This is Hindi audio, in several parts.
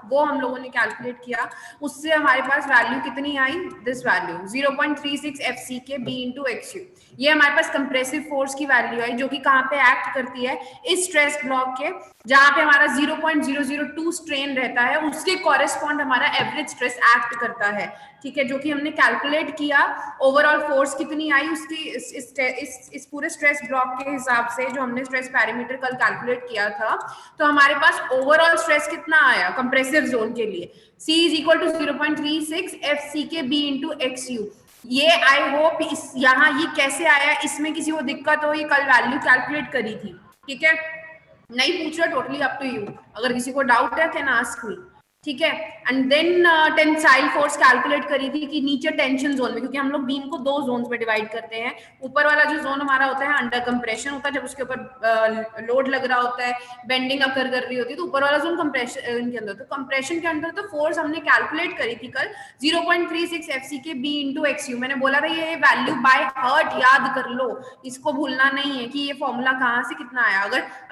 वो हम लोगों ने कैलकुलेट किया, उससे हमारे पास वैल्यू कितनी आई, this value 0.36 FCK B into XU। ये हमारे पास कंप्रेसिव फोर्स की वैल्यू आई जो कि कहाँ पे एक्ट करती है, इस स्ट्रेस ब्लॉक के जहां पे हमारा 0.002 स्ट्रेन रहता है, उसके कॉरेस्पॉन्ड हमारा एवरेज स्ट्रेस एक्ट करता है। ठीक है, जो कि हमने कैलकुलेट किया, ओवरऑल फोर्स कितनी आई उसकी इस पूरे स्ट्रेस ब्लॉक के हिसाब से जो हमने स्ट्रेस पैरामीटर कल कैलकुलेट किया था, तो हमारे पास ओवरऑल स्ट्रेस कितना आया कंप्रेसिव जोन के लिए, C is equal to 0.36 FCK B into XU। ये आई होप यहाँ ये कैसे आया, इसमें किसी को दिक्कत हो, ये कल वैल्यू कैलकुलेट करी थी, ठीक है, नहीं पूछ रहा, टोटली अप टू यू, अगर किसी को डाउट है कैन आस्क मी, ठीक है। And then tensile force calculate करी थी कि नीचे टेंशन जोन में, क्योंकि हम लोग बीम को दो जोन्स में डिवाइड करते हैं, ऊपर वाला जो जोन हमारा होता है अंडर कंप्रेशन होता है, जब उसके ऊपर लोड लग रहा होता है, बेंडिंग अकर कर रही होती है, तो ऊपर वाला जोन कंप्रेशन के अंदर, तो कंप्रेशन के अंदर तो फोर्स हमने कैलकुलेट करी थी कल 0.36 FCK B into XU। मैंने बोला था ये वैल्यू बाय हार्ट याद कर लो, इसको भूलना नहीं है कि ये फॉर्मूला कहाँ से कितना आया।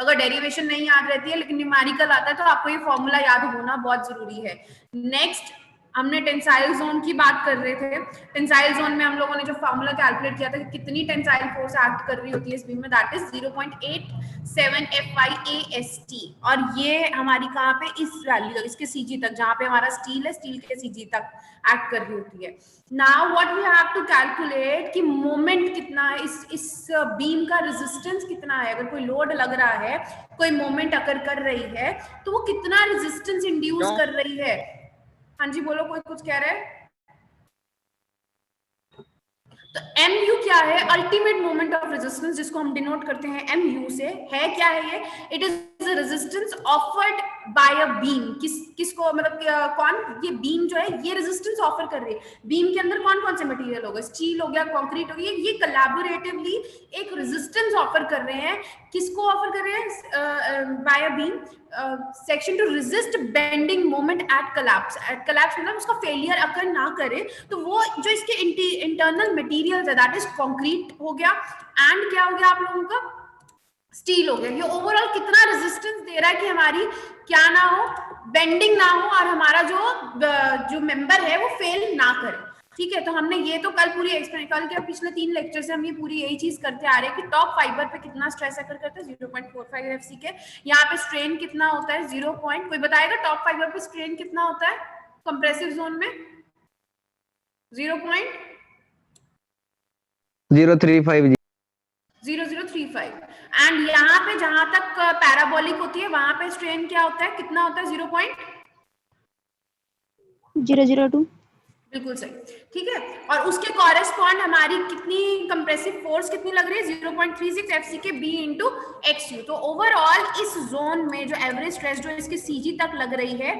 अगर डेरिवेशन नहीं याद रहती है लेकिन न्यूमेरिकल आता है तो आपको ये फॉर्मूला याद होना बहुत जरूरी है। नेक्स्ट हमने टेंसाइल जोन की बात कर रहे थे। टेंसाइल जोन में हम लोगों ने जो फॉर्मूला कैलकुलेट किया था कि कितनी टेंसाइल फोर्स एक्ट कर रही होती है इस बीम में, दैट इज 0.87 FYAST, और ये हमारी कहाँ पे इस वैल्यू तक, इसके सीजी तक, जहां पे हमारा स्टील है, स्टील के सीजी तक एक्ट कर रही होती है। Now what we have to calculate कि मोमेंट कितना है, इस बीम का रेजिस्टेंस कितना है, अगर कोई लोड लग रहा है, कोई मोमेंट अकर कर रही है, तो वो कितना रेजिस्टेंस इंड्यूस कर रही है। हाँ जी बोलो, कोई कुछ कह रहा है? तो MU क्या है, अल्टीमेट मोमेंट ऑफ रेजिस्टेंस, जिसको हम डिनोट करते हैं MU से, है क्या है ये, it is resistance offered by a beam. किसको मतलब कौन, ये बीम जो है ये रेजिस्टेंस ऑफर कर रही है, बीम के अंदर कौन कौन से मटेरियल होगा, स्टील हो गया, कंक्रीट हो गया, ये कोलैबोरेटिवली एक रेजिस्टेंस ऑफर कर रहे हैं। किसको ऑफर कर रहे हैं, by a beam section to resist bending moment at collapse. At collapse मतलब उसका फेलियर अकर ना करे, तो वो जो इसके इंटरनल मटेरियल्स है, दैट इज कंक्रीट हो गया, एंड क्या हो गया आप लोगों का, स्टील हो गया। ये ओवरऑल कितना रेजिस्टेंस दे रहा है कि हमारी क्या ना हो, बेंडिंग ना हो, और हमारा जो मेंबर है वो फेल ना करे। ठीक है, तो हमने ये तो कल पूरी एक्सप्लेन, कल के पिछले 3 लेक्चर से हम ये पूरी यही चीज करते आ रहे हैं कि टॉप फाइबर पे कितना स्ट्रेस अकर करता है, 0.45 FCK। यहाँ पे स्ट्रेन कितना होता है, 0. कोई बताएगा टॉप फाइबर पे स्ट्रेन कितना होता है कंप्रेसिव जोन में? 0.035 एंड यहाँ पे जहां तक पैराबोलिक होती है वहां पे स्ट्रेन क्या होता है, कितना होता है, 0.002। बिल्कुल सही, ठीक है। और उसके कॉरेस्पॉन्ड हमारी कितनी कंप्रेसिव फोर्स कितनी लग रही है, 0.36 FCK B into XU। तो ओवरऑल इस जोन में जो एवरेज स्ट्रेस जो इसके सीजी तक लग रही है,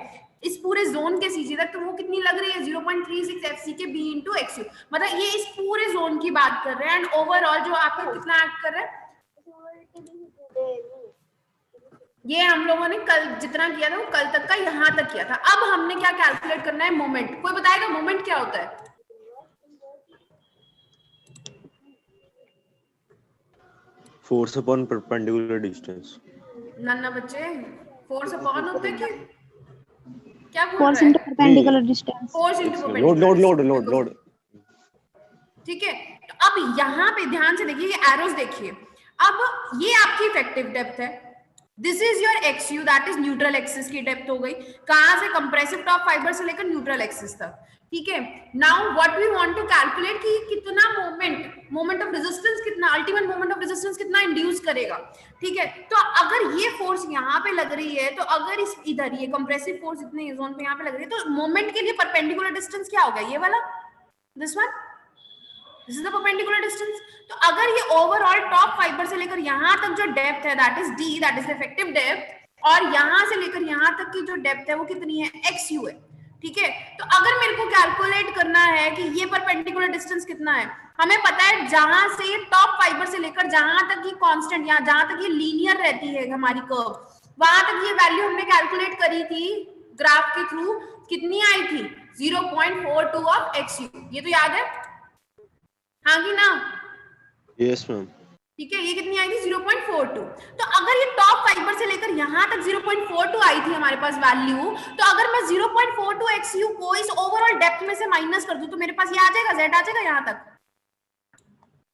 इस पूरे जोन के सीजी तक, तो वो कितनी लग रही है, 0.36 FCK B into XU। मतलब ये इस पूरे जोन की बात कर रहे हैं, एंड ओवरऑल जो आपका कितना एक्ट कर रहा है, ये हम लोगों ने कल जितना किया था वो कल तक का यहाँ तक किया था। अब हमने क्या कैलकुलेट करना है, मोमेंट। कोई बताएगा मोमेंट क्या होता है? Force upon perpendicular distance. नन्ना बच्चे, फोर्स अपॉन होता है कि क्या बोल फोर्स रहा इनटू है? Perpendicular distance. Force into load. ठीक है, तो अब यहाँ पे ध्यान से देखिए, ये एरोस देखिए, अब ये आपकी इफेक्टिव डेप्थ है, this is your XU, that is neutral axis की डेप्थ हो गई, कहां से, कंप्रेसिव टॉप फाइबर से लेकर न्यूट्रल एक्सिस तक। ठीक है, now what we want to calculate कि कितना मोमेंट ऑफ रेजिस्टेंस कितना, अल्टीमेट मोमेंट ऑफ रेजिस्टेंस कितना इंड्यूस करेगा। ठीक है, तो अगर ये फोर्स यहाँ पे लग रही है, तो अगर इस इधर ये कंप्रेसिव फोर्स इतने जोन पे यहाँ पे लग रही है, तो मोमेंट के लिए परपेंडिकुलर डिस्टेंस क्या होगा, ये वाला, this one, this is the perpendicular distance. तो अगर ये ओवरऑल टॉप फाइबर से लेकर यहां तक जो डेप्थ है, that is D, that is effective depth, और यहां से लेकर यहां तक की जो डेप्थ है वो कितनी है, XU है। ठीक है, तो अगर मेरे को कैलकुलेट करना है कि ये परपेंडिकुलर डिस्टेंस कितना है, हमें पता है जहां से टॉप फाइबर से लेकर जहां तक ये कांस्टेंट, या जहां तक ये लीनियर रहती है हमारी कर्व, वहां तक ये वैल्यू हमने कैलकुलेट करी थी ग्राफ के थ्रू, कितनी आई थी, 0.42 ऑफ XU। ये तो याद है, हाँ कि ना? Yes ma'am. ठीक है, ये कितनी आई थी 0.42। तो अगर ये टॉप फाइबर से लेकर यहां तक 0.42 आई थी हमारे पास वैल्यू, तो अगर मैं 0.42 XU को इस ओवरऑल डेप्थ में से माइनस कर दूं तो मेरे पास ये आ जाएगा, Z आ जाएगा यहां तक।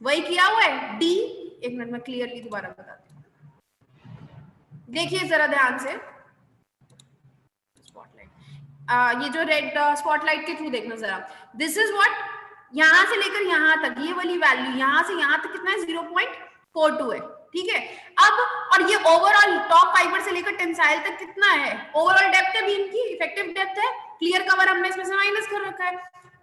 वही किया हुआ है D। एक मिनट में क्लियरली दोबारा बताती हूँ, देखिए जरा ध्यान से। स्पॉटलाइट, ये जो रेड स्पॉटलाइट के थ्रू देखना जरा। दिस इज व्हाट, यहां से लेकर यहां तक ये वाली वैल्यू, यहां से यहां तक कितना है 0.42 है, ठीक है। अब और ये ओवरऑल टॉप फाइबर से लेकर टेंसाइल तक कितना है, ओवरऑल डेप्थ है बीम की, इफेक्टिव डेप्थ है, क्लियर कवर हमने इसमें से माइनस कर रखा है।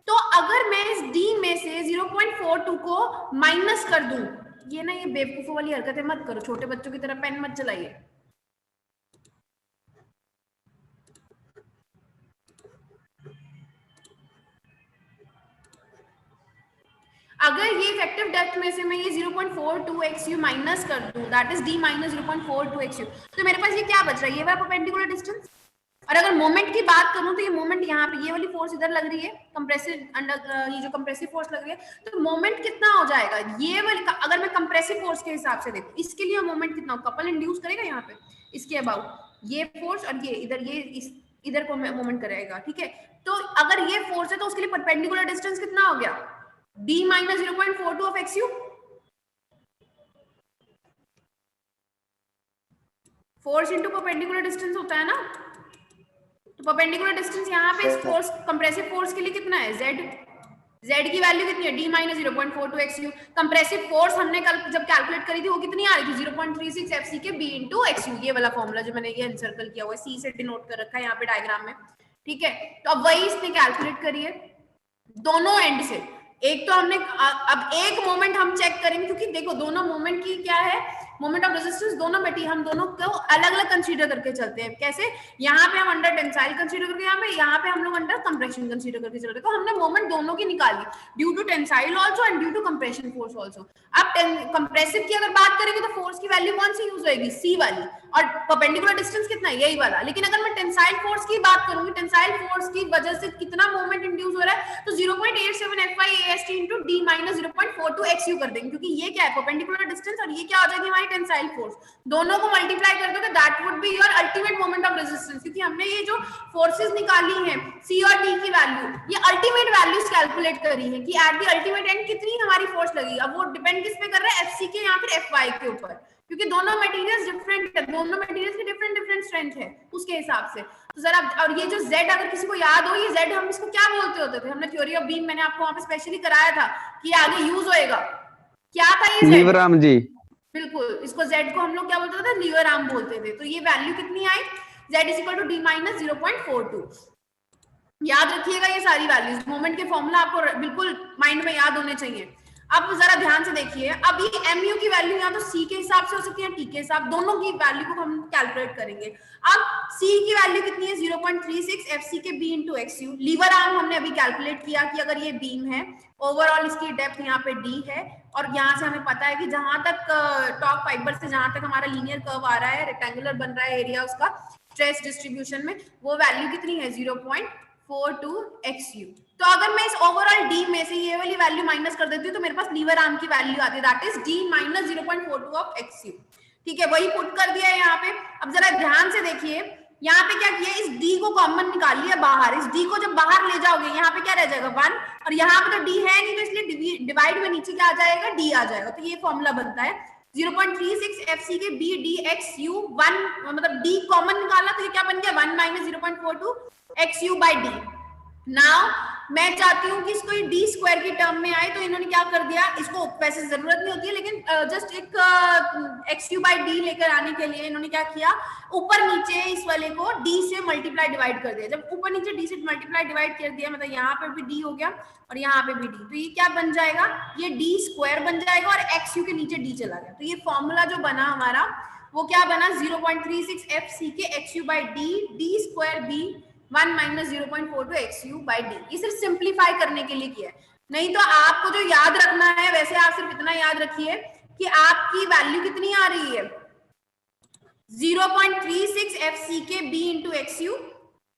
तो अगर मैं इस D में से 0.42 को माइनस कर दूं, ये ना ये बेवकूफों वाली हरकतें मत करो, छोटे बच्चों की तरह पेन मत चलाइए। अगर ये इफेक्टिव डेप्थ में से मैं ये 0.42 XU माइनस कर दूं, that is D minus 0.42 XU, तो मेरे पास ये क्या बच रहा है, ये वाला परपेंडिकुलर डिस्टेंस। और अगर मोमेंट की बात करूं तो ये मोमेंट यहाँ पे, ये वाली फोर्स इधर लग रही है, कंप्रेसिव अंडर, ये जो कंप्रेसिव फोर्स लग रही है, तो मोमेंट कितना हो जाएगा ये वाली, अगर मैं कंप्रेसिव फोर्स के हिसाब से देखूं, इसके लिए मोमेंट कितना हो, कपल इंड्यूस करेगा यहाँ पे इसके अबाउट ये फोर्स, और ये इधर, ये इधर को मोमेंट करेगा, ठीक है। तो अगर ये फोर्स है तो उसके लिए परपेंडिकुलर डिस्टेंस कितना हो गया, D minus 0.42 of XU, force into perpendicular distance होता है ना। तो परपेंडिकुलर डिस्टेंस यहाँ पे इस फोर्स, कंप्रेसिव फोर्स के लिए कितना है, Z की वैल्यू कितनी है, D minus 0.42 XU। Compressive force हमने कल जब कैलकुलेट करी थी वो कितनी आ रही थी, 0.36 FC के B into XU, ये वाला फॉर्मूला जो मैंने ये एनसर्कल किया हुआ है, C से डिनोट कर रखा है यहाँ पे डायग्राम में, ठीक है। तो अब वही इसने कैलकुलेट करी है दोनों एंड से। एक तो हमने अब एक मोमेंट हम चेक करेंगे, क्योंकि देखो दोनों मोमेंट की क्या है, मोमेंट ऑफ रेजिस्टेंस दोनों मटेरियल हम दोनों को अलग अलग कंसीडर करके चलते हैं। कैसे, यहाँ पे हम अंडर टेंसाइल कंसीडर करके, यहाँ पे हम लोग अंडर कंप्रेशन कंसीडर करके चल रहे हैं। तो हमने मोमेंट दोनों की निकाली, due to tensile also and due to compression force also. अब कंप्रेसिव की अगर बात करेंगे तो फोर्स की वैल्यू कौन सी यूज होगी, C वाली, और परपेंडिकुलर डिस्टेंस कितना है, यही वाला। लेकिन अगर मैं टेंसाइल फोर्स की बात करूंगी, टेंसाइल फोर्स की वजह से कितना मोमेंट इंड्यूस हो रहा है, तो 0.87 FI/AST into D minus 0.42 XU कर देंगे, क्योंकि ये क्या है, परपेंडिकुलर डिस्टेंस, और ये क्या हो जाएगी हमारी टेंसाइल फोर्स। दोनों को मल्टीप्लाई कर दोगे, that would be your ultimate moment of resistance. क्योंकि हमने ये जो फोर्सेस निकाली हैं C और D की वैल्यू, ये अल्टीमेट वैल्यूज कैलकुलेट करी है कि एट द अल्टीमेट एंड कितनी हमारी फोर्स लगेगी। अब वो डिपेंड किस पे कर रहा है, FC के या फिर FY के ऊपर, क्योंकि दोनों मटेरियल्स डिफरेंट है, दोनों मटेरियल्स की डिफरेंट डिफरेंट स्ट्रेंथ है उसके हिसाब से। तो जरा, और ये जो Z, अगर किसी को याद हो, ये Z हम इसको क्या बोलते होते थे, हमने थ्योरी ऑफ बीम मैंने आपको वहां पे स्पेशली कराया था कि आगे यूज होएगा, क्या था ये, लीवर आर्म जी, बिल्कुल। इसको Z को हम लोग क्या बोलते थे, लीवर आर्म बोलते थे। तो ये वैल्यू कितनी आई, Z is equal to D minus 0.42। याद रखिएगा ये सारी वैल्यूज, मोमेंट के फॉर्मूला आपको बिल्कुल माइंड में याद होने चाहिए। अब जरा ध्यान से देखिए, अब ये MU की वैल्यू या तो C के हिसाब से हो सकती है, T के हिसाब, दोनों की वैल्यू को हम कैलकुलेट करेंगे। अब C की वैल्यू कितनी है, 0.36 FC के B into XU। Lever arm हमने अभी कैलकुलेट किया कि अगर ये बीम है, ओवरऑल इसकी डेप्थ यहाँ पे D है, और यहाँ से हमें पता है कि जहां तक टॉप फाइबर से जहां तक हमारा लीनियर कर्व आ रहा है, रेक्टेंगुलर बन रहा है एरिया उसका स्ट्रेस डिस्ट्रीब्यूशन में, वो वैल्यू कितनी है, 0.42 XU। तो अगर मैं इस ओवरऑल D में से ये वाली वैल्यू माइनस कर देती हूँ तो मेरे पास लीवर आर्म की वैल्यू आती है, that is D minus 0.42 of XU। ठीक है, वही पुट कर दिया है यहाँ पे। अब जरा ध्यान से देखिए, यहाँ पे क्या किया, इस D को कॉमन निकाल लिया बाहर। इस D को जब बाहर ले जाओगे यहाँ पे क्या रह जाएगा, 1, और यहाँ पे तो D है नहीं, तो इसलिए डिवाइड में नीचे क्या आ जाएगा, D आ जाएगा। तो ये फॉर्मूला बनता है 0.36 FC के B D XU, 1 मतलब D कॉमन निकाला तो ये क्या बन गया, 1 minus 0.42 XU by D। Now मैं चाहती हूँ कि इसको D स्क्वायर की टर्म में आए, तो इन्होंने क्या कर दिया, इसको वैसे जरूरत नहीं होती है लेकिन जस्ट एक XU by D लेकर आने के लिए इन्होंने क्या किया, ऊपर नीचे इस वाले को D से मल्टीप्लाई डिवाइड कर दिया। जब ऊपर नीचे D से मल्टीप्लाई डिवाइड कर दिया, मतलब यहाँ पे भी D हो गया और यहाँ पे भी D, तो ये क्या बन जाएगा, ये D स्क्वायर बन जाएगा और XU के नीचे D चला गया। तो ये फॉर्मूला जो बना हमारा वो क्या बना, 0.36 FC के XU by D, D square B 1 minus 0.42 XU by D। ये सिर्फ सिंप्लीफाई करने के लिए किया है, नहीं तो आपको जो याद रखना है वैसे आप सिर्फ इतना याद रखिए कि आपकी वैल्यू कितनी आ रही है, 0.36 FC के B into XU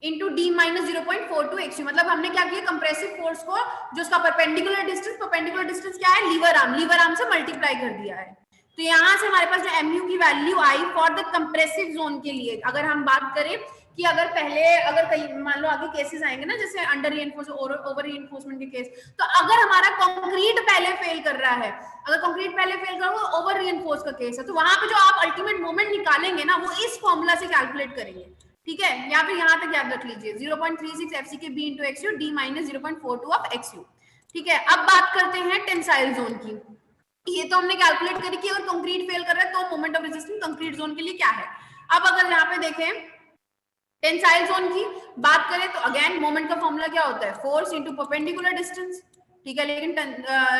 into D minus 0.42 XU। मतलब हमने क्या किया, कंप्रेसिव फोर्स को जो उसका परपेंडिकुलर डिस्टेंस क्या है, लीवर आर्म से मल्टीप्लाई कर दिया है। तो यहाँ से हमारे पास जो mu की value I for the compressive zone के लिए, अगर हम बात करें कि अगर पहले अगर कहीं मान लो आगे केसेस आएंगे ना जैसे अंडर रीइंफोर्स और ओवर रीइंफोर्समेंट के केस, तो अगर हमारा कंक्रीट पहले फेल कर रहा है, अगर कंक्रीट पहले फेल कर रहा है ओवर रीइंफोर्स का केस है, तो वहां पे जो आप अल्टीमेट मोमेंट निकालेंगे ना वो इस फॉर्मूला से कैलकुलेट करेंगे। ठीक है, यहाँ पे यहाँ तक याद रख लीजिए 0.36 FCK B into XU D minus 0.42 of XU। ठीक है, अब बात करते हैं टेंसाइल जोन की। ये तो हमने कैलकुलेट करी कि अगर कंक्रीट फेल कर रहा है तो moment of resistance concrete zone के लिए क्या है। अब अगर यहाँ पे देखें टेंसाइल जोन की बात करें तो अगेन मोमेंट का फॉर्मूला क्या होता है, फोर्स इनटू परपेंडिकुलर डिस्टेंस। ठीक है,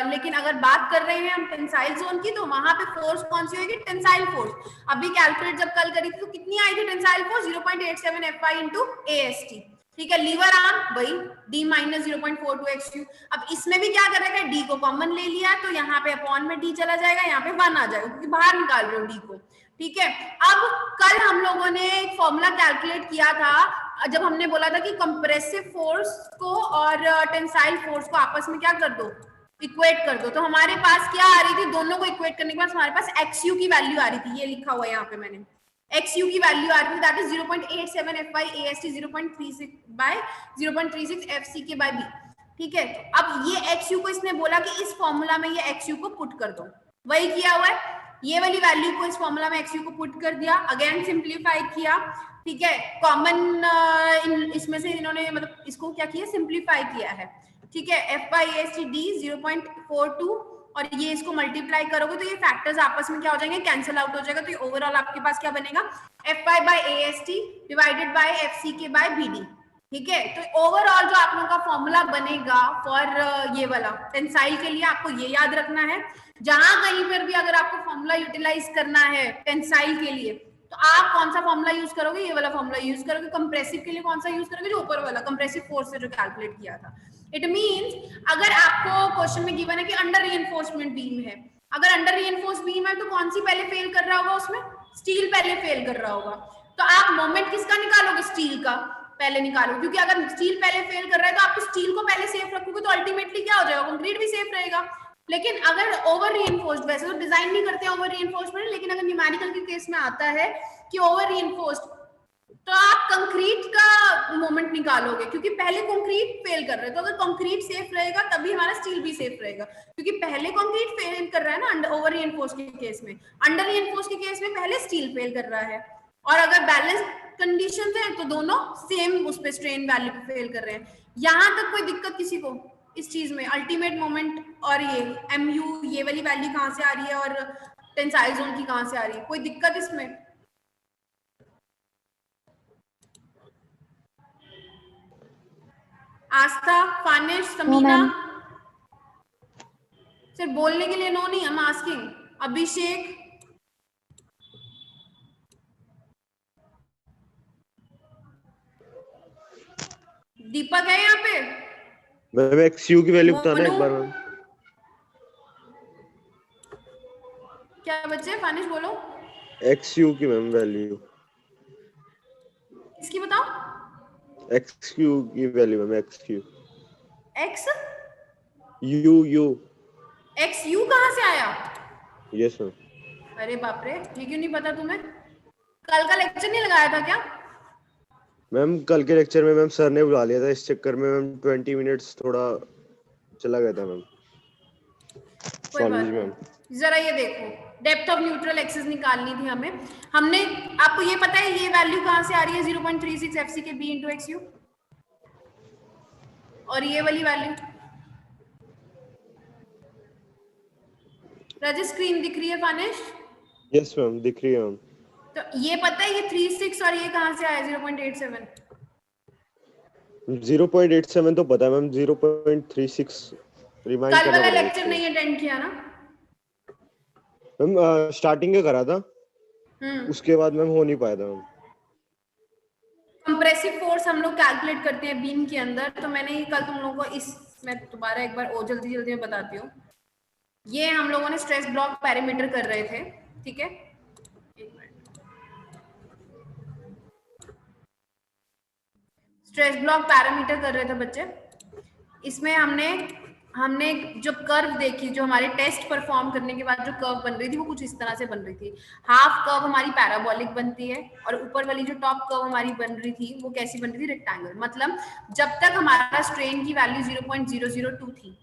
लेकिन अगर बात कर रहे हैं हम टेंसाइल जोन की तो वहां पे फोर्स कौन सी होगी, टेंसाइल फोर्स। अभी कैलकुलेट जब कल करी थी तो कितनी आई थी tensile force, 0.87 FI into AST। ठीक है, लीवर आर्म वही D minus 0.42 XU। अब इसमें भी क्या कर रखा है, D को कॉमन ले लिया तो यहाँ पे अपॉन में D चला जाएगा, यहाँ पे 1 आ जाएगा क्योंकि बाहर निकाल रहे हो D को। ठीक है, अब कल हम लोगों ने एक फॉर्मूला कैलकुलेट किया था जब हमने बोला था कि कंप्रेसिव फोर्स को और टेंसाइल फोर्स को आपस में क्या कर दो, इक्वेट कर दो। तो हमारे पास क्या आ रही थी, दोनों को इक्वेट करने के बाद हमारे पास XU की वैल्यू आ रही थी, ये लिखा हुआ है यहाँ पे मैंने, XU की वैल्यू आ रही थी that is 0.87 FY AST 0.36 by 0.36 FCK by B। ठीक है, अब ये XU को इसने बोला कि इस फॉर्मूला में ये XU को पुट कर दो, वही किया हुआ है, ये वाली वैल्यू को इस फॉर्मूला में XU को पुट कर दिया, अगेन सिंप्लीफाई किया। ठीक है, कॉमन इसमें से इन्होंने मतलब इसको क्या किया, सिंप्लीफाई किया है। ठीक है, FY AST D 0.42 और ये इसको मल्टीप्लाई करोगे तो ये फैक्टर्स आपस में क्या हो जाएंगे, कैंसिल आउट हो जाएगा। तो ये ओवरऑल आपके पास क्या बनेगा, FY by AST divided by FCK by BD। ठीक है, तो ओवरऑल जो आप लोगों का फॉर्मूला बनेगा फॉर ये वाला टेंसाइल के लिए, आपको ये याद रखना है, जहां कहीं पर भी अगर आपको फॉर्मूला यूटिलाइज करना है टेंसाइल के लिए तो आप कौन सा फॉर्मूला यूज करोगे, ये वाला फॉर्मूला यूज करोगे। कंप्रेसिव के लिए कौन सा यूज करोगे, जो ऊपर वाला कंप्रेसिव फोर्स से जो कैलकुलेट किया था। इट मींस अगर आपको क्वेश्चन में गिवन है कि अंडर रीइंफोर्समेंट बीम है, अगर अंडर रीइंफोर्स बीम है तो कौन सी पहले फेल कर रहा होगा, उसमें स्टील पहले फेल कर रहा होगा। तो आप मोमेंट किसका निकालोगे, स्टील का पहले निकालो, क्योंकि अगर स्टील पहले फेल कर रहा है तो आप स्टील को पहले सेफ रखोगे तो अल्टीमेटली क्या हो जाएगा, कंक्रीट भी सेफ रहेगा। लेकिन अगर ओवर रीइंफोर्स्ड, वैसे तो डिजाइन नहीं करते ओवर रीइंफोर्समेंट, लेकिन अगर न्यूमेरिकल के केस में आता है कि ओवर रीइंफोर्स्ड तो आप कंक्रीट का मोमेंट निकालोगे, क्योंकि पहले कंक्रीट फेल कर रहे हैं। तो अगर कंक्रीट सेफ रहेगा तभी हमारा स्टील भी सेफ रहेगा, क्योंकि पहले कंक्रीट फेल कर रहा है ना ओवर रीइंफोर्स के केस में, अंडर रीइंफोर्स के केस में पहले स्टील फेल कर रहा है। और अगर बैलेंस कंडीशन है तो दोनों सेम उस पे स्ट्रेन वैल्यू पे फेल कर रहे हैं। यहां तक कोई दिक्कत किसी को इस चीज में, अल्टीमेट मोमेंट और ये MU ये वाली वैल्यू कहां से आ रही है और टेंसाइल जोन की कहां से आ रही है, कोई दिक्कत इसमें? आस्था, फानिश, समीना, सिर्फ बोलने के लिए नो नहीं, हम आस्किंग। अभिषेक, दीपक है यहाँ पे? मैम XU की वैल्यू बताना एक बार मैम। क्या बच्चे, फानिश बोलो। XU की मैम वैल्यू, इसकी बताओ। XQ की value ma'am, XQ X U XU कहाँ से आया? Yes ma'am. अरे बाप रे, ये क्यों नहीं पता तुम्हें? कल का लेक्चर नहीं लगाया था क्या? मैम कल के लेक्चर में मैम सर ने बुला लिया था, इस चक्कर में मैम 20 मिनट्स थोड़ा चला गया था मैम। कोई बात नहीं, जरा ये देखो, डेप्थ ऑफ न्यूट्रल एक्सिस निकालनी थी हमें। हमने, आपको ये पता है ये वैल्यू कहाँ से आ रही है, 0.36 FCK B into XU, और ये वाली वैल्यू राजेश स्क्रीन दिख रही है फानिश? यस मैम दिख रही है मैम। तो ये पता है ये 36 और ये कहाँ से आया 0.87? 0.87 तो पता है मैम, 0.36 रिमाइंड कल करना वाला पड़ेगा। लेक्चर नहीं अटेंड किया ना मैम? स्टार्टिंग में करा था, उसके बाद मैम हो नहीं पाया था मैम। कंप्रेसिव फोर्स हम लोग कैलकुलेट करते हैं बीम के अंदर, तो मैंने ये कल तुम लोगों को मैं दोबारा एक बार जल्दी में बताती हूँ। ये हम लोगों ने स्ट्रेस ब्लॉक पैरामीटर कर रहे थे, ठीक है, एक मिनट। स्ट्रेस ब्लॉक पैरामीटर कर रहे थे बच्चे, इसमें हमने हमने जब कर्व देखी, जो हमारे टेस्ट परफॉर्म करने के बाद जो कर्व बन रही थी वो कुछ इस तरह से बन रही थी। हाफ कर्व हमारी पैराबोलिक बनती है और ऊपर वाली जो टॉप कर्व हमारी बन रही थी वो कैसी बन रही थी, रेक्टेंगल। मतलब जब तक हमारा स्ट्रेन की वैल्यू 0.002 थी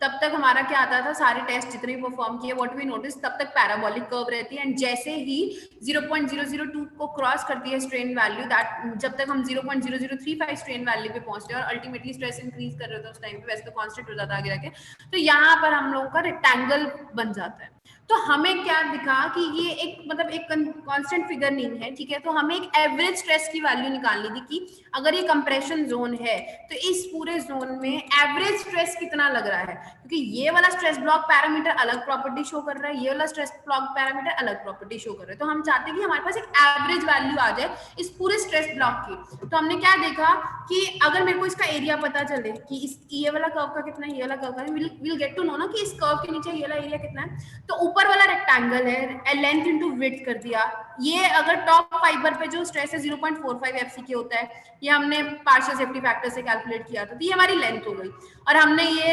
तब तक हमारा क्या आता था, सारे टेस्ट जितने भी परफॉर्म किए व्हाट वी नोटिस, तब तक पैराबोलिक कर्व रहती है। एंड जैसे ही 0.002 को क्रॉस करती है स्ट्रेन वैल्यू, दैट जब तक हम 0.0035 स्ट्रेन वैल्यू पे पहुंचते हैं और अल्टीमेटली स्ट्रेस इंक्रीज कर रहे होते हैं उस टाइम पे, वैसे तो कांस्टेंट हो जाता है आगे जाके, तो यहाँ पर हम लोगों का रेक्टेंगल बन जाता है। तो हमें क्या दिखा कि ये एक मतलब एक कांस्टेंट फिगर नहीं है, ठीक है। तो हमें एक एवरेज स्ट्रेस की वैल्यू निकालनी थी कि अगर ये कंप्रेशन जोन है तो इस पूरे जोन में एवरेज स्ट्रेस कितना लग रहा है, क्योंकि ये वाला स्ट्रेस ब्लॉक पैरामीटर अलग प्रॉपर्टी शो कर रहा है, ये वाला स्ट्रेस ब्लॉक पैरामीटर अलग प्रॉपर्टी शो कर रहा है। तो हम चाहते हैं कि हमारे पास एक एवरेज वैल्यू आ जाए इस पूरे स्ट्रेस ब्लॉक की। तो हमने क्या देखा कि अगर मेरे को इसका एरिया पता चले कि इस ये वाला कर्व का कितना है, ये वाला कर्व का, विल गेट टू नो ना कि इस कर्व के नीचे ये वाला एरिया कितना है। तो ऊपर वाला रेक्टेंगल है, लेंथ इनटू विड्थ कर दिया। ये अगर टॉप फाइबर पे जो स्ट्रेस है 0.45 एफसीके होता है, ये हमने पार्शियल सेफ्टी फैक्टर से कैलकुलेट किया था, तो ये हमारी लेंथ हो गई। और हमने ये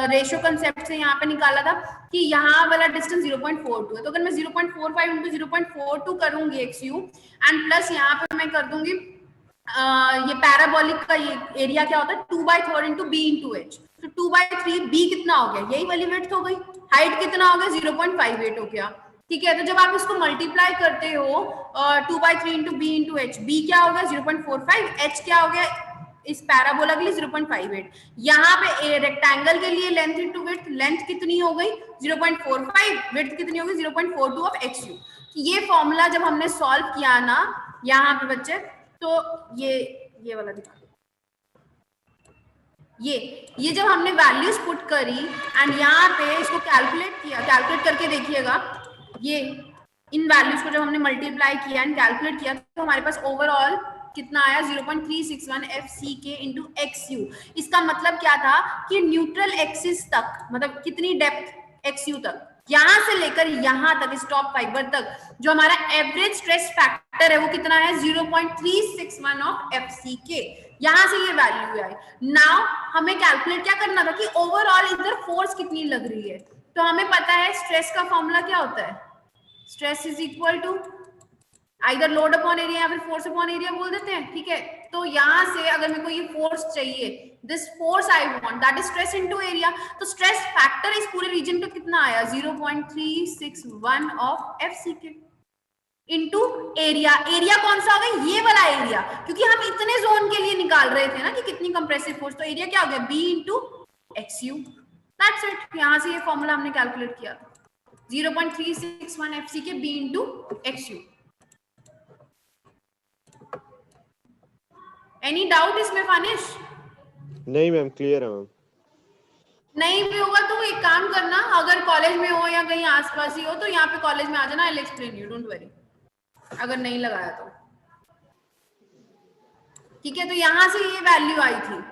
रेशियो कंसेप्ट से यहाँ पे निकाला था कि यहाँ वाला डिस्टेंस 0.42 है। तो अगर मैं 0.45 इंटू 0.42 करूंगी एक्सयू एंड प्लस यहाँ पे मैं कर दूंगी ये पैराबोलिक का ये एरिया क्या होता है 2/3 इंटू बी इंटू एच। तो 2/3 बी कितना हो गया, यही वाली विड्थ हो गई। हाइट कितना हो गया 0.58 हो गया, ठीक है। तो जब आप इसको मल्टीप्लाई करते हो 2/3 into b into h, b क्या हो गया 0.45, एच क्या हो गया इस पैराबोला के लिए 0.58। यहाँ पे रेक्टेंगल के लिए लेंथ इंटू विड्थ, लेंथ कितनी हो गई 0.45, विड्थ कितनी हो गई 0.42 ऑफ एक्स यू। ये फॉर्मूला जब हमने सॉल्व किया ना यहाँ पे बच्चे, तो ये वाला दिखा दो, ये जब हमने वैल्यूज पुट करी एंड यहाँ पे इसको कैलकुलेट किया, कैलकुलेट करके देखिएगा, ये इन वैल्यूज को जब हमने मल्टीप्लाई किया एंड कैलकुलेट किया तो हमारे पास ओवरऑल कितना आया 0.361 FCK इंटू XU। इसका मतलब क्या था कि न्यूट्रल एक्सिस तक, मतलब कितनी डेप्थ XU तक, यहां से लेकर यहां तक इस टॉप फाइबर तक जो हमारा एवरेज स्ट्रेस फैक्टर है वो कितना है 0.361 ऑफ FCK। यहां से ये वैल्यू आई। नाउ हमें कैलकुलेट क्या करना था कि ओवरऑल इधर फोर्स कितनी लग रही है। तो हमें पता है स्ट्रेस का फॉर्मूला क्या होता है, stress is equal to either load upon area या फिर फोर्स अपॉन एरिया बोल देते हैं, ठीक है। तो यहां से अगर मेरे को ये फोर्स चाहिए, this force I want that is stress into area, तो स्ट्रेस फैक्टर इस पूरे रीजन पे कितना आया 0.361 of FCK into area. Area कौन सा होगा, ये वाला एरिया, क्योंकि हम इतने जोन के लिए निकाल रहे थे ना कि कितनी कंप्रेसिव फोर्स, तो एरिया क्या हो गया B into XU, that's it. यहां से ये फॉर्मूला हमने कैलकुलेट किया 0.361 FCK B into XU। Any doubt इसमें फानिश? नहीं मैम, क्लियर है मैम। नहीं भी होगा तो एक काम करना, अगर कॉलेज में हो या कहीं आसपास ही हो तो यहाँ पे कॉलेज में आ जाना, I will explain you, don't worry, अगर नहीं लगाया तो, ठीक है। तो यहां से ये वैल्यू आई थी,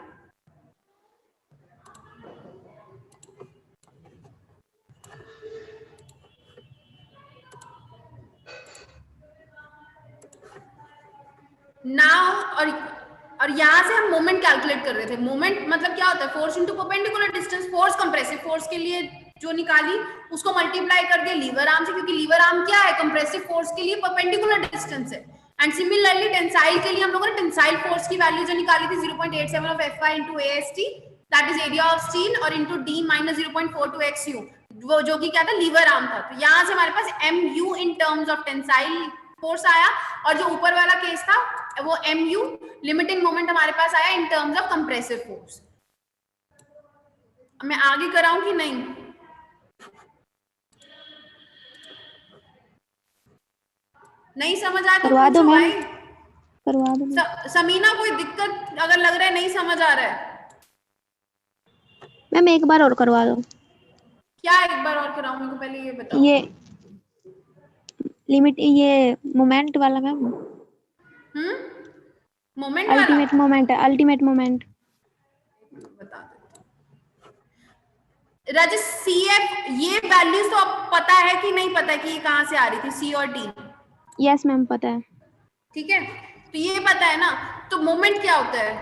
नाउ और यहां से हम मोमेंट कैलकुलेट कर रहे थे। मोमेंट मतलब क्या होता है, force into perpendicular distance. Force compressive force के लिए जो निकाली उसको मल्टीप्लाई कर दिया लीवर आर्म से, क्योंकि लीवर आर्म क्या है, कंप्रेसिव फोर्स के लिए परपेंडिकुलर डिस्टेंस है। एंड सिमिलरली टेंसाइल के लिए हम लोगों ने टेंसाइल फोर्स की वैल्यू जो निकाली थी 0.87 of Fy into AST, that is area of steel, और इंटू D माइनस 0.42 XU, वो जो कि क्या था लीवर आर्म था। तो यहाँ से हमारे पास MU in terms of tensile force आया, और जो ऊपर वाला केस था वो MU लिमिटिंग मोमेंट हमारे पास आया in terms of compressive force. मैं आगे कराऊं कि नहीं? नहीं समझ आया तो करवा दो पूछो मैम, भाई। करवा दो। समीना कोई दिक्कत अगर लग रहा है नहीं समझ आ रहा है? मैम एक बार और करवा दो। क्या एक बार और कराऊं, मेरे को पहले ये बताओ। ये लिमिट, ये मोमेंट वाला मैम, मोमेंट वाला अल्टीमेट मोमेंट है, अल्टीमेट मोमेंट। बता दे राजेश। CF ये वैल्यूज तो अब पता है कि नहीं पता कि ये कहां से आ रही थी, C और D? यस मैम पता है। ठीक है, तो ये पता है ना। तो मोमेंट क्या होता है,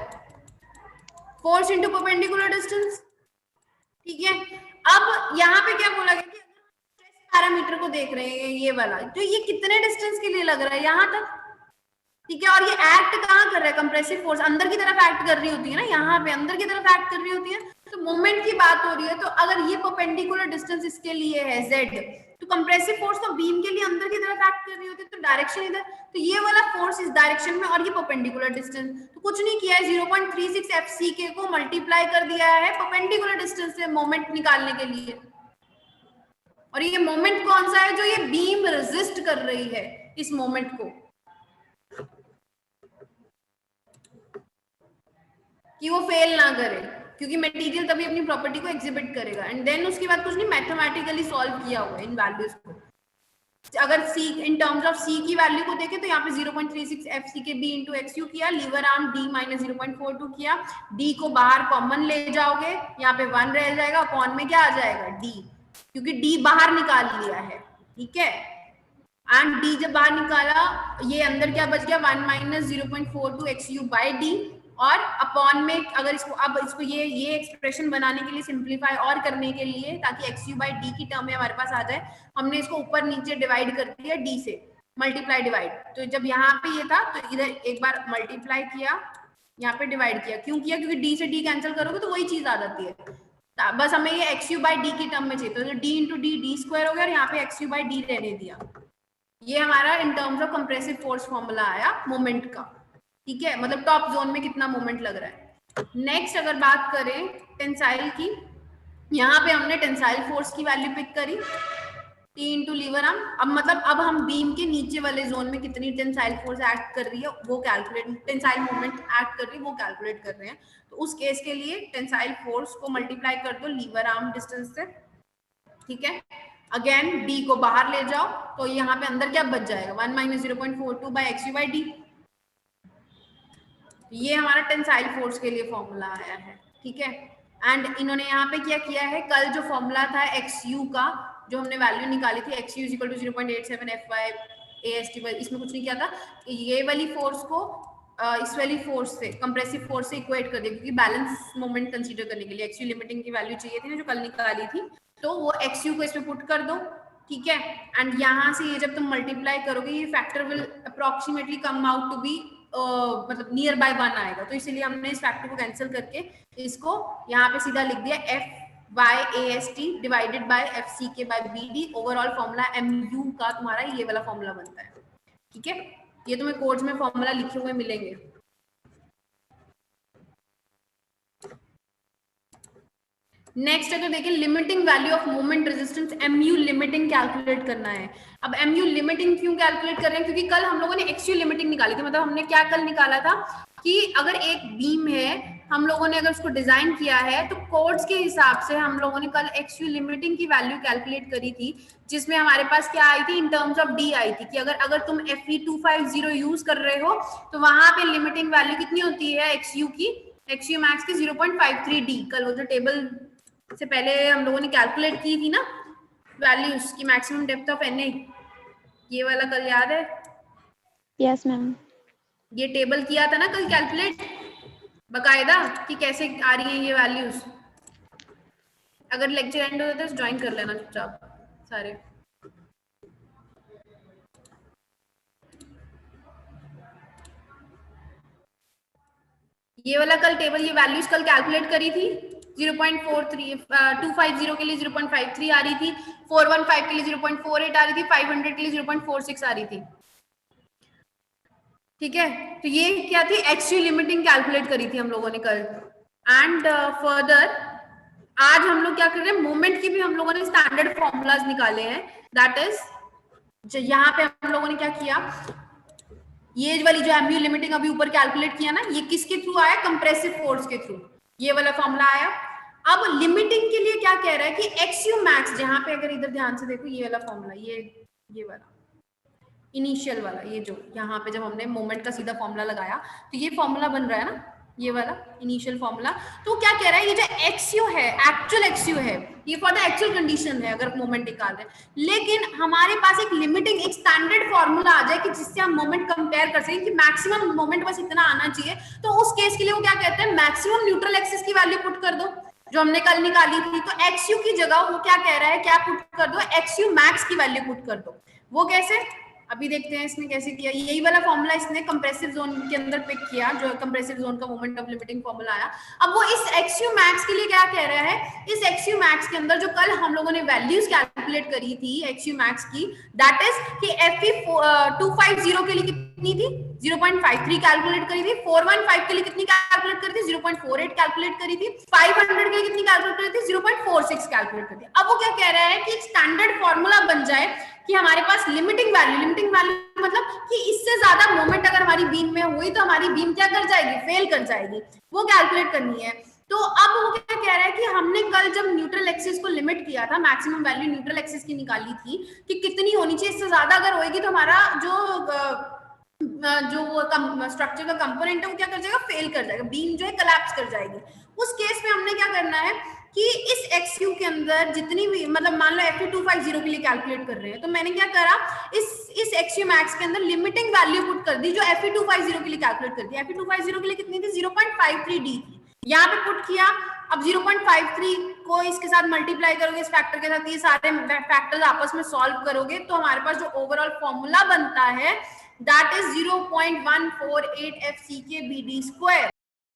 फोर्स इनटू परपेंडिकुलर डिस्टेंस, ठीक है, अब यहाँ पे क्या बोला गया कि पैरामीटर को देख रहे हैं ये वाला, तो ये कितने डिस्टेंस के लिए लग रहा है यहाँ तक, ठीक है, और ये एक्ट कहाँ कर रहा है, कंप्रेसिव फोर्स अंदर की तरफ एक्ट कर रही होती है ना, यहाँ पे अंदर की तरफ एक्ट कर रही होती है, तो मोमेंट की बात हो रही है, तो अगर ये परपेंडिकुलर डिस्टेंस इसके लिए है z, तो कंप्रेसिव फोर्स तो बीम के लिए अंदर की तरफ एक्ट कर रही होती है, तो डायरेक्शन इधर, तो ये वाला फोर्स इस डायरेक्शन में, और ये परपेंडिकुलर डिस्टेंस, तो कुछ नहीं किया है, 0.36 fck को मल्टीप्लाई कर दिया है परपेंडिकुलर डिस्टेंस से मोमेंट निकालने के लिए, और ये मोमेंट कौन सा है, जो ये बीम रेजिस्ट कर रही है इस मोमेंट को, कि वो फेल ना करे, क्योंकि मटेरियल तभी अपनी प्रॉपर्टी को एग्जिबिट करेगा, एंड देन उसके बाद कुछ नहीं, मैथमेटिकली सॉल्व किया हुआ है इन वैल्यूज को। अगर c in terms of c की वैल्यू को देखें तो यहाँ पे 0.36 fck b into xu किया, लीवर आर्म d माइनस 0.42 किया, d को बाहर कॉमन ले जाओगे, यहाँ पे 1 रह जाएगा, अपॉन में क्या आ जाएगा d, क्योंकि d बाहर निकाल लिया है, ठीक है, एंड d जब बाहर निकाला, ये अंदर क्या बच गया, 1 माइनस 0.42 xu बाय d, और अपॉन में अगर इसको अब इसको ये एक्सप्रेशन बनाने के लिए, सिंप्लीफाई और करने के लिए, ताकि xu बाय d की टर्म में हमारे पास आ जाए, हमने इसको ऊपर नीचे डिवाइड कर दिया d से, मल्टीप्लाई डिवाइड, तो जब यहाँ पे ये था तो इधर एक बार मल्टीप्लाई किया, यहाँ पे डिवाइड किया, क्यों किया, क्योंकि d से d कैंसिल करोगे तो वही चीज आ जाती है, बस हमें ये xu बाय d की टर्म में चाहिए, तो d इंटू d स्क्वायर हो गया, और यहाँ पे xu बाय d रहने दिया, ये हमारा in terms of compressive force formula आया मोमेंट का, ठीक है, मतलब टॉप जोन में कितना मोमेंट लग रहा है। नेक्स्ट अगर बात करें टेंसाइल की, यहाँ पे हमने टेंसाइल फोर्स की वैल्यू पिक करी T इंटू लीवर आर्म, अब मतलब अब हम बीम के नीचे वाले जोन में कितनी टेंसाइल फोर्स एक्ट कर रही है वो कैलकुलेट, टेंसाइल मोमेंट एक्ट कर रही है वो कैलकुलेट कर रहे हैं, तो उस केस के लिए टेंसाइल फोर्स को मल्टीप्लाई कर दो लीवर आर्म डिस्टेंस से, ठीक है, अगेन d को बाहर ले जाओ, तो यहाँ पे अंदर क्या बच जाएगा, 1 minus 0.42 by xu by d, ये हमारा टेंसाइल फोर्स के लिए फॉर्मूला आया है, ठीक है, एंड इन्होंने यहाँ पे क्या किया है, कल जो फॉर्मूला था xu का, जो हमने वैल्यू निकाली थी xu is equal to 0.87 fy ast, इसमें कुछ नहीं किया था, ये वाली फोर्स को इस वाली फोर्स से, कंप्रेसिव फोर्स से इक्वेट कर दिया, क्योंकि बैलेंस मोमेंट कंसीडर करने के लिए xu लिमिटिंग की वैल्यू चाहिए थी ना, जो कल निकाली थी, तो वो xu को इसमें पुट कर दो, ठीक है, एंड यहाँ से ये जब तुम मल्टीप्लाई करोगे, ये factor will approximately come out to be मतलब नियर बाय 1 आएगा, तो इसलिए हमने इस फैक्टर को कैंसिल करके इसको यहाँ पे सीधा लिख दिया FYAST divided by FCK by BD, overall formula MU का तुम्हारा ये वाला फॉर्मूला बनता है, ठीक है, ये तुम्हें कोड्स में फॉर्मूला लिखे हुए मिलेंगे। नेक्स्ट अगर देखें limiting value of moment resistance, MU limiting calculate करना है। अब MU लिमिटिंग क्यों कैलकुलेट कर रहे हैं, क्योंकि कल हम लोगों ने XU लिमिटिंग निकाली थी, मतलब हमने क्या कल निकाला था कि अगर एक बीम है, हम लोगों ने अगर उसको डिजाइन किया है, तो कोड्स के हिसाब से हम लोगों ने कल XU लिमिटिंग की वैल्यू कैलकुलेट करी थी, जिसमें हमारे पास क्या आई थी, इन टर्म्स ऑफ D आई थी, कि अगर तुम FE250 यूज कर रहे हो तो वहां पे लिमिटिंग वैल्यू कितनी होती है XU की, XU मैक्स की 0.53 D, कल वो जो टेबल से पहले हम लोगों ने कैलकुलेट की थी ना वैल्यूज की, मैक्सिमम डेप्थ ऑफ Na, ये वाला कल याद है? यस मैम, ये टेबल किया था ना कल कैलकुलेट बकायदा, कि कैसे आ रही हैं ये वैल्यूज। अगर लेक्चर एंड हो जाता है तो ज्वाइन कर लेना चुपचाप सारे। ये वाला कल टेबल, ये वैल्यूज कल कैलकुलेट करी थी, 250 के लिए 0.53 आ रही थी, 415 के लिए 0.48 आ रही थी, 500 के लिए 0.46 आ रही थी, ठीक है, तो ये क्या थी, XU लिमिटिंग कैलकुलेट करी थी हम लोगों ने कल। एंड फर्दर आज हम लोग क्या कर रहे हैं, मोमेंट की भी हम लोगों ने स्टैंडर्ड फॉर्मूलाज निकाले हैं, दैट इज यहाँ पे हम लोगों ने क्या किया, ये वाली जो MU लिमिटिंग अभी ऊपर कैलकुलेट किया ना, ये किसके थ्रू आया, कंप्रेसिव फोर्स के थ्रू, ये वाला फॉर्मूला आया। अब लिमिटिंग के लिए क्या कह रहा है कि XU मैक्स, जहां पे अगर इधर ध्यान से देखो, ये वाला फॉर्मूला, ये वाला इनिशियल वाला, ये जो यहाँ पे जब हमने मोमेंट का सीधा फॉर्मूला लगाया तो ये फॉर्मूला बन रहा है ना, ये वाला इनिशियल फॉर्मूला, तो क्या कह रहा है, ये जो XU है, एक्चुअल XU है, ये फॉर द एक्चुअल कंडीशन है अगर मोमेंट निकाल रहे हैं, लेकिन हमारे पास एक लिमिटिंग, एक स्टैंडर्ड फॉर्मूला आ जाए कि जिससे हम मोमेंट कंपेयर कर सकें कि मैक्सिमम मोमेंट बस इतना आना चाहिए, तो उस केस के लिए वो क्या कहते हैं, मैक्सिमम न्यूट्रल एक्सिस की वैल्यू पुट कर दो, जो हमने कल निकाली थी। तो XU की जगह वो क्या कह रहा है, क्या पुट कर दो, XU मैक्स की वैल्यू पुट कर दो। वो कैसे, अभी देखते हैं इसने कैसे किया। यही वाला फॉर्मूला इसने कंप्रेसिव जोन के अंदर पिक किया, जो कंप्रेसिव जोन का मोमेंट ऑफ लिमिटिंग फॉर्मूला आया। अब वो इस XU मैक्स के लिए क्या कह रहा है, इस XU मैक्स के अंदर जो कल हम लोगों ने वैल्यूज कैलकुलेट करी थी XU मैक्स की, दैट इज कि Fe 250 के लिए कितनी थी, 0.53 कैलकुलेट करी थी। 415 के लिए कितनी कैलकुलेट करी थी, 0.48 कैलकुलेट करी थी। 500 के लिए कितनी कैलकुलेट करी थी, 0.46 कैलकुलेट करी थी। अब वो क्या कह रहा है कि एक स्टैंडर्ड फॉर्मूला बन जाए कि हमारे पास लिमिटिंग वैल्यू मतलब कि इससे ज्यादा मोमेंट अगर हमारी बीम में हुई तो हमारी बीम क्या कर जाएगी, फेल कर जाएगी, वो कैलकुलेट करनी है। तो अब वो क्या कह रहा है कि हमने कल जब न्यूट्रल एक्सिस को लिमिट किया था, मैक्सिमम वैल्यू न्यूट्रल एक्सिस की निकाली थी कि कितनी होनी चाहिए, इससे ज्यादा अगर होगी तो हमारा जो वो स्ट्रक्चर का कंपोनेंट है वो क्या कर जाएगा, फेल कर जाएगा, बीम जो है कोलैप्स कर जाएगी। उस केस में हमने क्या करना है कि इस XU के अंदर जितनी भी, मतलब मान लो Fe 250 के लिए कैलकुलेट कर रहे हैं, तो मैंने क्या करा, इस XU मैक्स के अंदर लिमिटिंग वैल्यू पुट कर दी जो Fe 250 के लिए कैलकुलेट कर दी। Fe 250 के लिए कितनी थी, 0.53 D थी, यहाँ पे पुट किया। अब 0.53 को इसके साथ मल्टीप्लाई करोगे, इस फैक्टर के साथ, ये सारे फैक्टर्स आपस में सॉल्व करोगे तो हमारे पास जो ओवरऑल फॉर्मूला बनता है that is 0.148 FCK BD square.